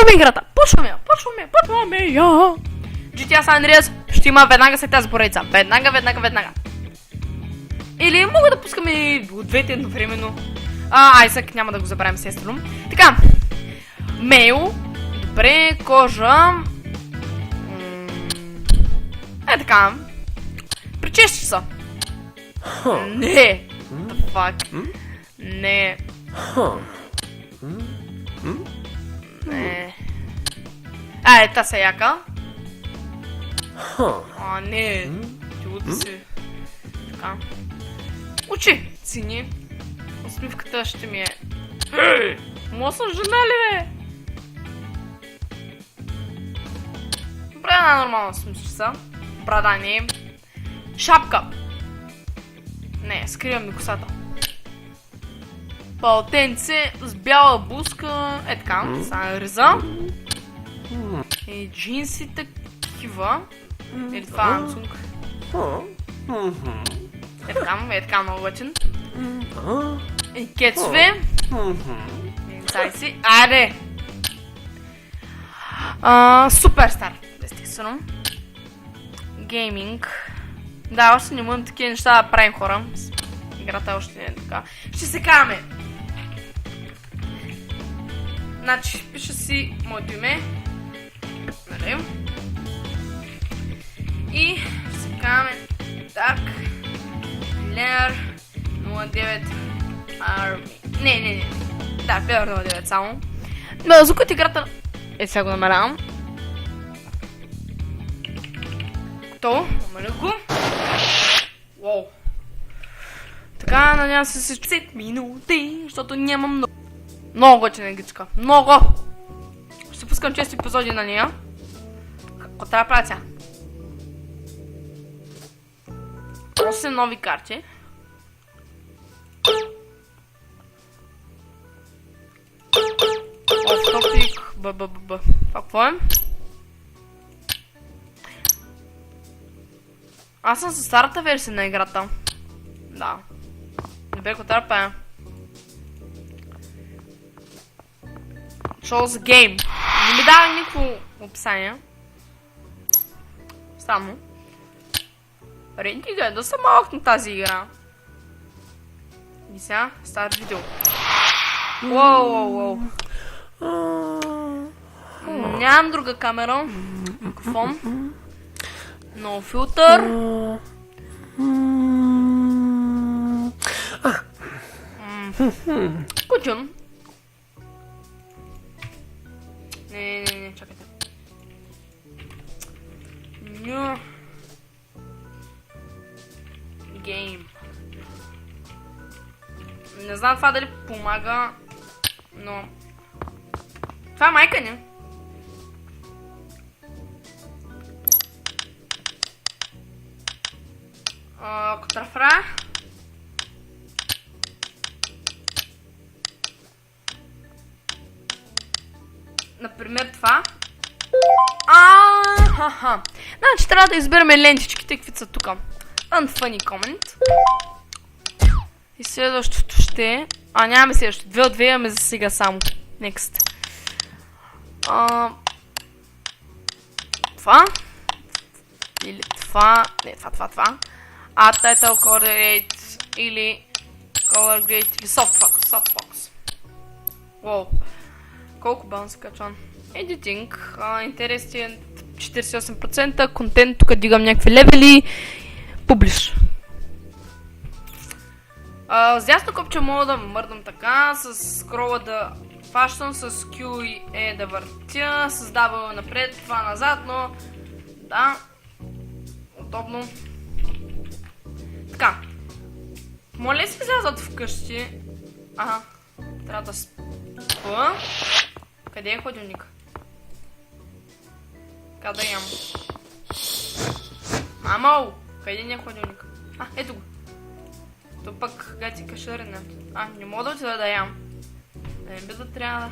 Почваме играта! Почваме я! GTA San Andreas ще има веднага след тази поредица. Веднага. Или мога да пускаме и от двете едновременно. Айсък няма да го забравим, естествено. Така. Мейл. Добре, кожа. Така. Причеши се. Не. The fuck. Не. Не. Та са яка. Не. Ти си. Така. Учи. Цени. Усмивката ще ми е. Мо съм жена ли, бе? Добре, една нормална усмивчица. Брада не. Шапка. Не, скривам ми косата. Палтенце с бяла буска. Така, са риза. И джинси такива. Или това Samsung. Така много лъчен. И кецове. Тай си. Аре! Суперстар, естествено. Гейминг. Да, още не имам такива неща да правим, хора. Играта още не е така. Ще се каме. Значи, пиша си моето име. Нали? И ще се каме Dark Lair 09 Army. Не. Dark Lair 09 само. Но звукът играта... Сега го намалявам. То, намаля го. Уоу. Така, надявам се 60 минути, защото нямам много вече на гичка. Много! Ще пускам често епизоди на нея. Какво трябва да правя сега? 8 нови карти. Офтопик. Това какво е? Аз съм със старата версия на играта. Да. Добре, какво трябва да правя? Show the game. Не ми дава никакво описание. Само. Рентига, да съм малък на тази игра. И сега, старт видео. Уоу. Нямам друга камера. Микрофон. Но филтър. Кучун. Не, чакайте. Гейм. Не знам това дали помага, но... Това е майка ни. Котрафра. Например това. Значи трябва да изберем лентичките, какви са тук. Unfunny comment. И следващото ще... нямаме следващото. 2 от 2 имаме за сега само. Next. Това. Или това. Не, това. Title Color Grade или Color Grade или Softbox. Wow. Колко баланс качвам? Editing. Интересен 48%. Контент. Тук дигам някакви левели. Публиш. С дясно копче мога да мърдам така. С скрола да фащам. С Q и E да въртя. С W напред. Това назад, но... Да. Удобно. Така. Моля си излязат вкъщи. Трябва да спа. Къде е ходилник? Къде ям? Мамо! Къде не е ходилник? Ето го. То пък гати кашарина. Не мога да отида да ям. Не би да трябва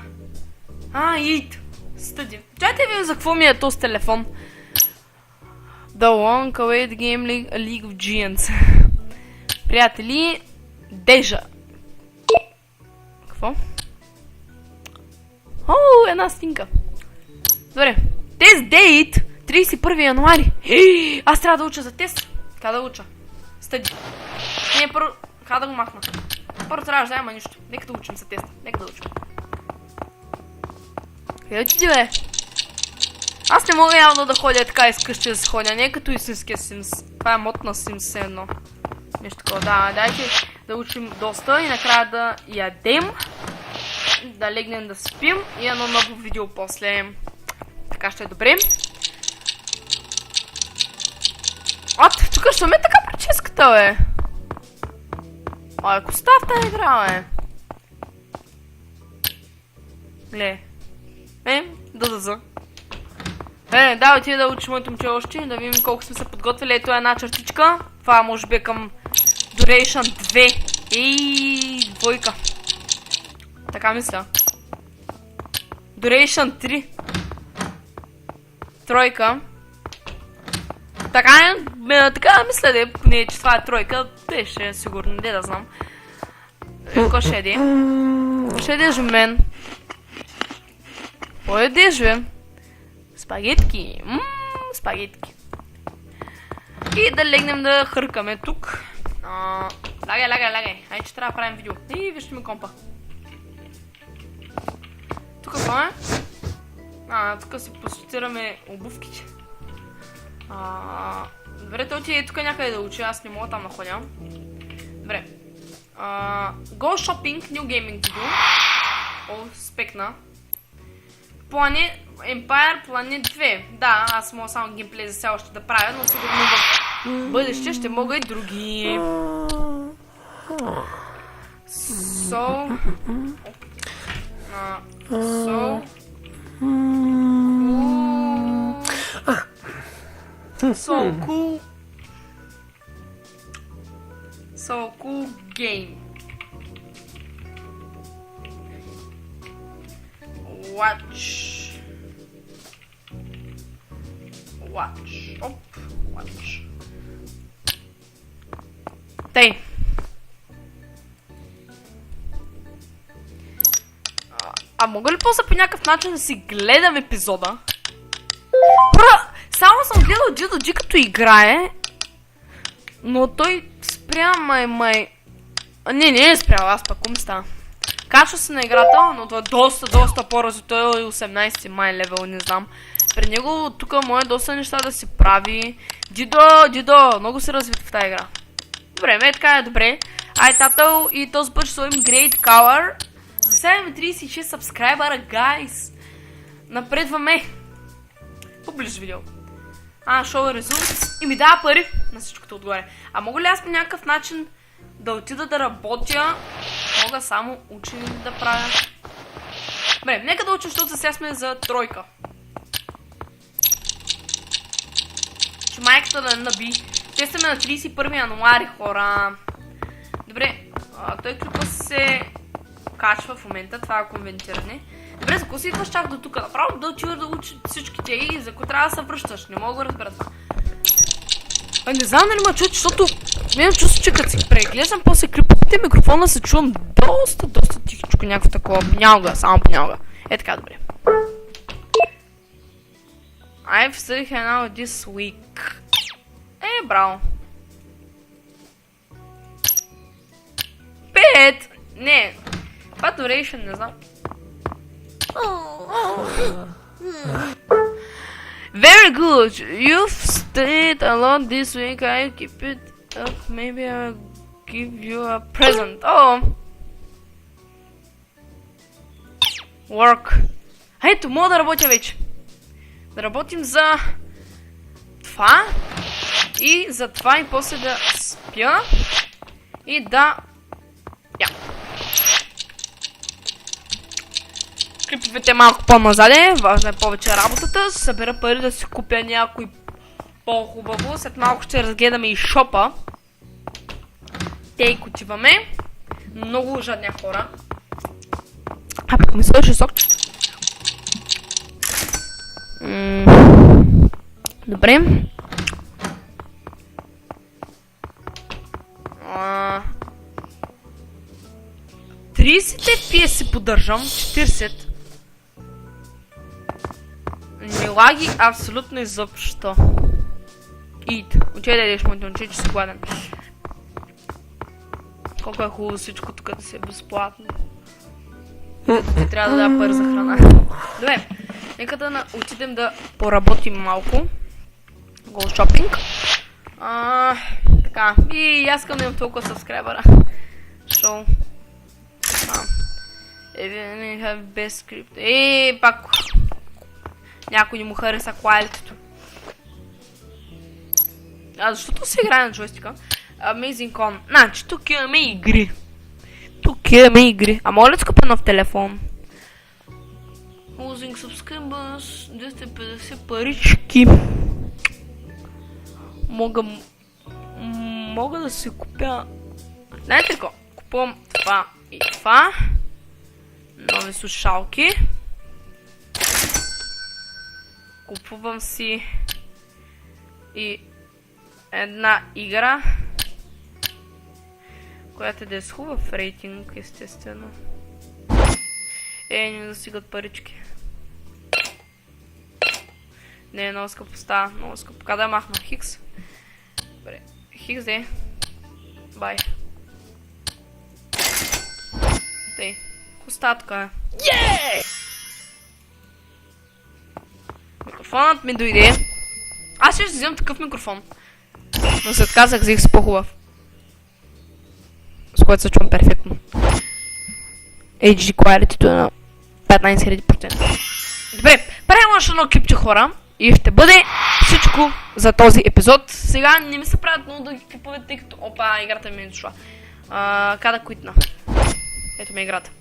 да... Eat! Стъди. Чайте ви за какво ми е този телефон. The Long Awaited Game League of Giants. Приятели, Дежа. Какво? Една стинка. Добре. Тест дейт 31 януари. Аз трябва да уча за тест. Как да уча? Стъди. Не, първо... Как да го махна? Първо трябва да взема нищо. Нека да учим за теста. Нека да учим. Къде отиди, бе? Аз не мога явно да ходя така изкъщи да се ходя. Не е като истинския Sims. Това е мод на Sims 1. Нещо такова. Да, дайте да учим доста и накрая да ядем. Да легнем да спим и едно ново видео после. Така ще е добре. Тук ще ме така прическата, бе. Ай, коста в тази игра, бе. Гле. Да. Да, отида да учим моето момче още, да видим колко сме се подготвили. Ето една чертичка. Това може би е към Duration 2. Двойка. Така мисля. Duration 3. Тройка. Така мисля, да поне, че това е тройка. Те ще е сигурно, не да знам. Какво ще еди? Ще едеш мен. Какво едеш, бе? Спагетки. Спагетки. И да легнем да хъркаме тук. Лагай. Ай, че трябва да правим видео. Вижте ми компа. Тук какво е? Тук си посетираме обувките. Добре, той ти е тук някъде да учи, аз не мога там да ходя. Добре. Go shopping, new gaming video. Спекна. Плане, Empire Planet 2. Да, аз мога само геймплей за сега още да правя, но сигурно в бъдеще ще мога и други. So cool game. Watch. Тъй. Мога ли после по някакъв начин да си гледам епизода? Само съм гледал G като играе. Но той спря май... Не е спрял, аз пък ми става. Качва се на играта, но това е доста по-развито. Той е 18 май левел, не знам. При него тук може доста неща да си прави. Дидо, много се развит в тази игра. Добре, така е добре. Ай, татъл, и този път ще сложим Great Color. За сега имаме 36 сабскрайбъра, гайс. Напредваме. По-близо видео. Show results. И ми дава пари на всичкото отгоре. Мога ли аз по някакъв начин да отида да работя? Мога само учени да правя. Добре, нека да учим, защото сега сме за тройка. Че майката да наби. Те сме на 31 януари, хора. Добре, той клипа се качва в момента, това е конвентиране. Добре, за какво си идваш чак до тук? Направо да отива да учи всичките и за какво трябва да се връщаш? Не мога да разбера това. Не знам дали ма чуят, защото имам чувство, че като си преглеждам после клиповите микрофона се чувам доста тихичко, някакво такова. Понякога, само понякога. Така, добре. I've studied now this week. Браво. 5! Не. Това duration, не знам. Very good. You've studied a lot this week. I keep it up. Maybe I'll give you a present. Work. Ето, мога да работя вече. Да работим за това. И за това и после да спя. И да... Клиповете малко по-назаде, важна е повече работата, събера пари да си купя някой по-хубаво, след малко ще разгледаме и шопа. Тейк отиваме, много жадни хора. Пък ми свърши сокче. Добре. 30 FPS си поддържам, 40. Не лаги абсолютно изобщо. Ит. Отиде да ядеш, моето момче, че си гладен. Колко е хубаво всичко тук да си е безплатно. Ти трябва да дава пари за храна. Добре, нека да отидем да поработим малко. Go shopping. Така, и аз искам да имам толкова сабскрайбъра. Шоу. Без скрипт. Пак. Някой не му хареса quality-то. Защото се играе на джойстика. Amazing Con. Значи, тук имаме игри. А моля да скъпа нов телефон. Losing subscribers. 250 парички. Мога да си купя... Знаете ли ко? Купувам това и това. Нови слушалки. Купувам си и една игра, която да е с хубав рейтинг, естествено. Не достигат парички. Не, много скъпо става, много скъпо. Къде махна? Хикс? Добре, Хикс де. Бай. Тей, остатка е. Микрофонът ми дойде. Аз ще вземам такъв микрофон. Но след казах, взех си по-хубав. С което се чувам перфектно. HD quality-то е на 15 000%. Добре, правим още едно клипче, хора. И ще бъде всичко за този епизод. Сега не ми се правят много дълги клипове, тъй като... Опа, играта ми е дошла. Када куитна. Ето ми играта.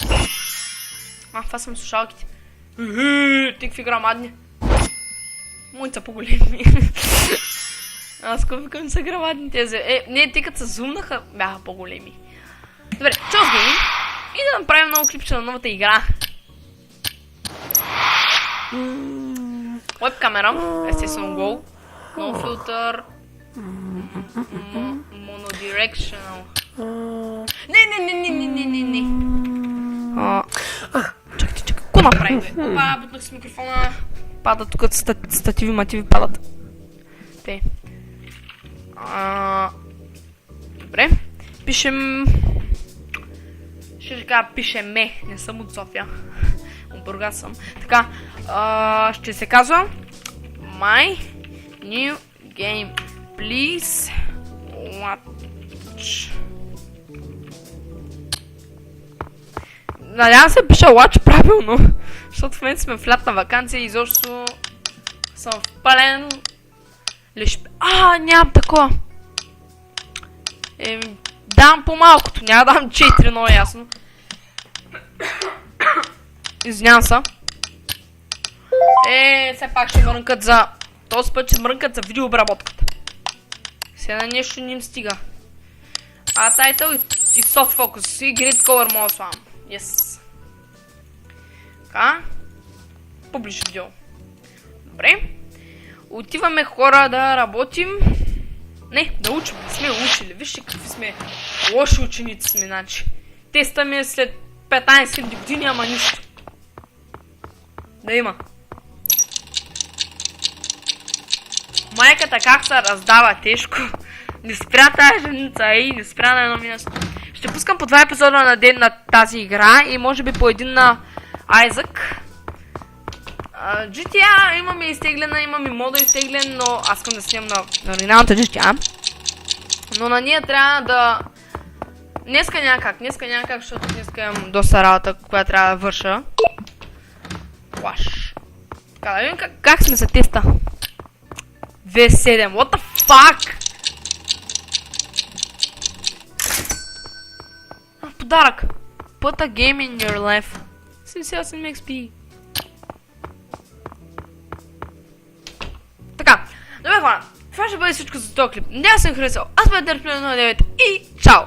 Това са ми слушалките. Тикви грамадни. Моите са по-големи. Аз викам са грамадни тези. Не, те като се зумнаха, бяха по-големи. Добре, чао с гейминг. И да направим много клипче на новата игра. Web камера, естествено Go. No filter. Monodirectional. Не. Чакай. Ко направи, бе? Опа, бутнах с микрофона. Пада тук, стативи мативи падат. Те. Добре. Пишем... Ще кажа пишеме. Не съм от София. От Бургас съм. Така. Ще се казва My New Game. Please watch. Надявам се пиша watch правилно. Защото в момента сме в лятна вакансия и изобщо съм в пълен лиш... нямам такова. Дам по-малкото, няма да дам 4, много ясно. Извинявам се. Все пак ще мрънкат за... Този път ще мрънкат за видеообработката. Сега нещо не им стига. Title и soft focus и grid color мога да слагам. Yes. Така. Публиш видео. Добре. Отиваме, хора, да работим. Не, да учим. Не сме учили. Вижте какви сме лоши ученици сме, значи. Теста ми е след 15 000 години, ама нищо. Да има. Майката как се раздава тежко. Не спря тази женица, не спря на едно място. Ще пускам по 2 епизода на ден на тази игра и може би по един на Айзък. GTA имаме изтеглена, имаме мода изтеглен, но аз искам да снимам на оригиналната GTA. Но на нея трябва да... Днеска няма как, защото днеска имам доста работа, която трябва да върша. Плаш. Така, да видим как сме за теста. V7, what the fuck? Подарък. Put a game in your life. 78 XP. Така, добре хора, това ще бъде всичко за този клип. Надявам се харесал. Аз бъда Дърпилен 09 и чао!